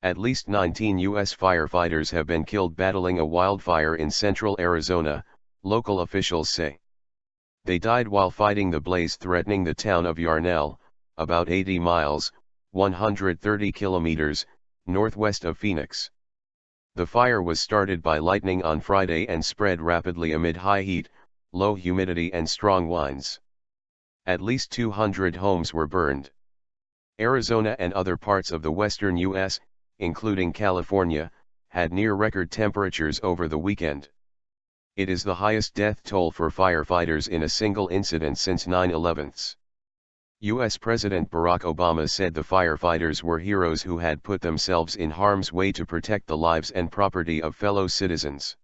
At least 19 U.S. firefighters have been killed battling a wildfire in central Arizona, local officials say. They died while fighting the blaze threatening the town of Yarnell, about 80 miles, 130 kilometers, northwest of Phoenix. The fire was started by lightning on Friday and spread rapidly amid high heat, low humidity and strong winds. At least 200 homes were burned. Arizona and other parts of the western U.S., including California, had near-record temperatures over the weekend. It is the highest death toll for firefighters in a single incident since 9/11. U.S. President Barack Obama said the firefighters were heroes who had put themselves in harm's way to protect the lives and property of fellow citizens.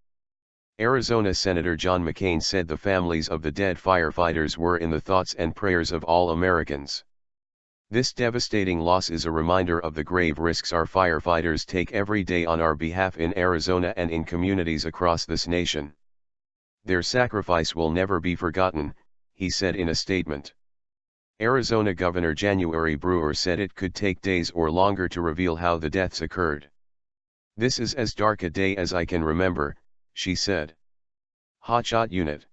Arizona Senator John McCain said the families of the dead firefighters were in the thoughts and prayers of all Americans. This devastating loss is a reminder of the grave risks our firefighters take every day on our behalf in Arizona and in communities across this nation. Their sacrifice will never be forgotten, he said in a statement. Arizona Governor January Brewer said it could take days or longer to reveal how the deaths occurred. "This is as dark a day as I can remember," she said. Hotshot Unit.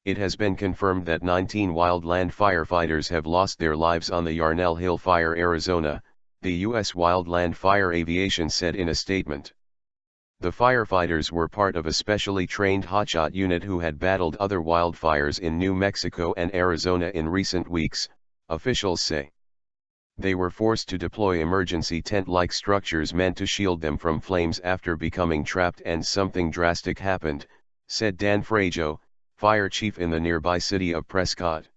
It has been confirmed that 19 wildland firefighters have lost their lives on the Yarnell Hill Fire, Arizona, the U.S. Wildland Fire Aviation said in a statement. The firefighters were part of a specially trained hotshot unit who had battled other wildfires in New Mexico and Arizona in recent weeks, officials say. They were forced to deploy emergency tent-like structures meant to shield them from flames after becoming trapped, and something drastic happened, said Dan Frajo, fire chief in the nearby city of Prescott.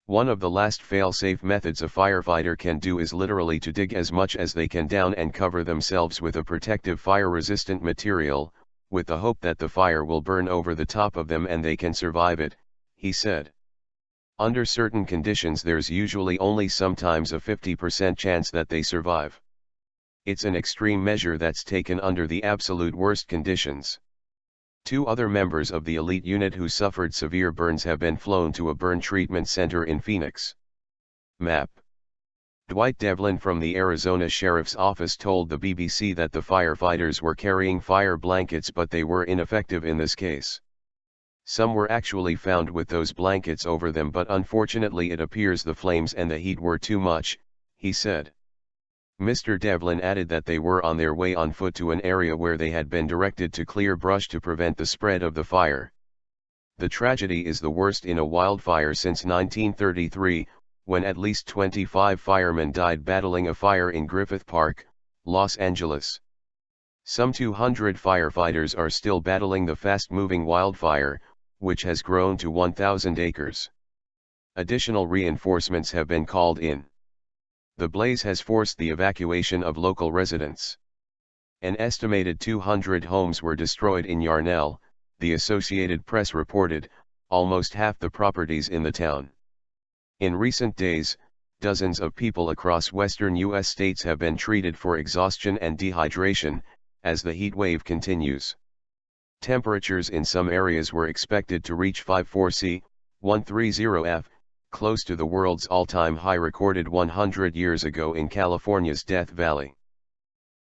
One of the last fail-safe methods a firefighter can do is literally to dig as much as they can down and cover themselves with a protective fire-resistant material, with the hope that the fire will burn over the top of them and they can survive it, he said. Under certain conditions there's usually only sometimes a 50% chance that they survive. It's an extreme measure that's taken under the absolute worst conditions. 2 other members of the elite unit who suffered severe burns have been flown to a burn treatment center in Phoenix. MAP. Dwight Devlin from the Arizona Sheriff's Office told the BBC that the firefighters were carrying fire blankets, but they were ineffective in this case. Some were actually found with those blankets over them, but unfortunately it appears the flames and the heat were too much, he said. Mr. Devlin added that they were on their way on foot to an area where they had been directed to clear brush to prevent the spread of the fire. The tragedy is the worst in a wildfire since 1933, when at least 25 firemen died battling a fire in Griffith Park, Los Angeles. Some 200 firefighters are still battling the fast-moving wildfire, which has grown to 1,000 acres. Additional reinforcements have been called in. The blaze has forced the evacuation of local residents. An estimated 200 homes were destroyed in Yarnell, the Associated Press reported, almost half the properties in the town. In recent days, dozens of people across western U.S. states have been treated for exhaustion and dehydration, as the heat wave continues. Temperatures in some areas were expected to reach 54°C, 130°F, close to the world's all-time high recorded 100 years ago in California's Death Valley.